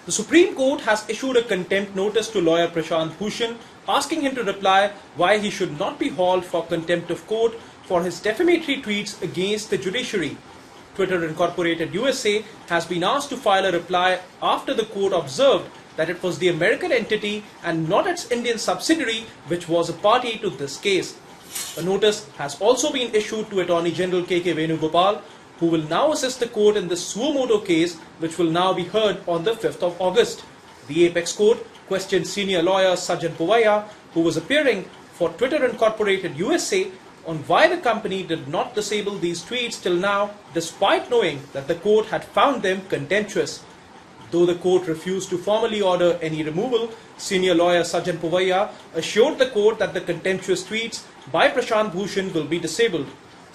The Supreme Court has issued a contempt notice to lawyer Prashant Bhushan, asking him to reply why he should not be hauled for contempt of court for his defamatory tweets against the judiciary. Twitter Incorporated USA has been asked to file a reply after the court observed that it was the American entity and not its Indian subsidiary which was a party to this case. A notice has also been issued to Attorney General K.K. Venugopal, who will now assist the court in the suo motu case, which will now be heard on the 5th of August. The Apex Court questioned senior lawyer Sajjan Povaiya, who was appearing for Twitter Incorporated USA, on why the company did not disable these tweets till now, despite knowing that the court had found them contemptuous. Though the court refused to formally order any removal, senior lawyer Sajjan Povaiya assured the court that the contemptuous tweets by Prashant Bhushan will be disabled.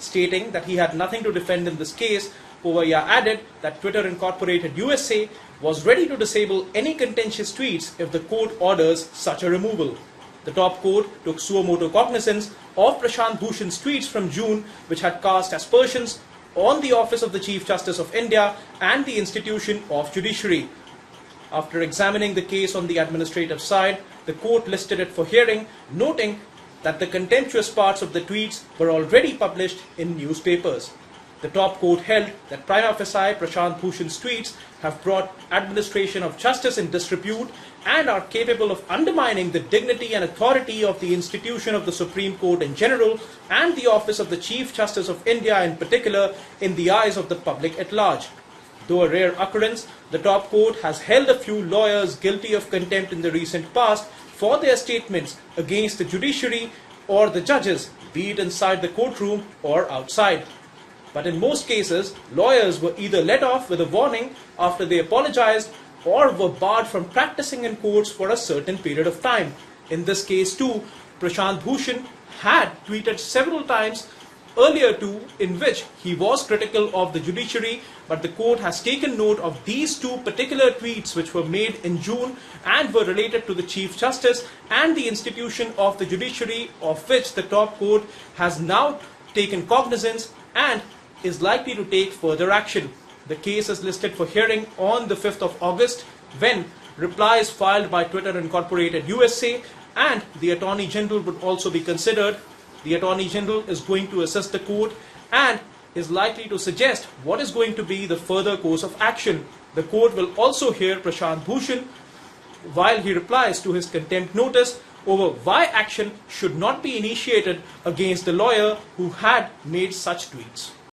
Stating that he had nothing to defend in this case, Povaiya added that Twitter Incorporated USA was ready to disable any contentious tweets if the court orders such a removal. The top court took suo motu cognizance of Prashant Bhushan's tweets from June, which had cast aspersions on the Office of the Chief Justice of India and the institution of judiciary. After examining the case on the administrative side, the court listed it for hearing, noting that the contemptuous parts of the tweets were already published in newspapers. The top court held that prima facie Prashant Bhushan's tweets have brought administration of justice in disrepute and are capable of undermining the dignity and authority of the institution of the Supreme Court in general and the Office of the Chief Justice of India in particular in the eyes of the public at large. Though a rare occurrence, the top court has held a few lawyers guilty of contempt in the recent past for their statements against the judiciary or the judges, be it inside the courtroom or outside. But in most cases, lawyers were either let off with a warning after they apologized or were barred from practicing in courts for a certain period of time. In this case too, Prashant Bhushan had tweeted several times earlier too, in which he was critical of the judiciary, but the court has taken note of these two particular tweets which were made in June and were related to the Chief Justice and the institution of the judiciary, of which the top court has now taken cognizance and is likely to take further action. The case is listed for hearing on the 5th of August, when replies filed by Twitter Incorporated USA and the Attorney General would also be considered. The Attorney General is going to assist the court and is likely to suggest what is going to be the further course of action. The court will also hear Prashant Bhushan while he replies to his contempt notice over why action should not be initiated against the lawyer who had made such tweets.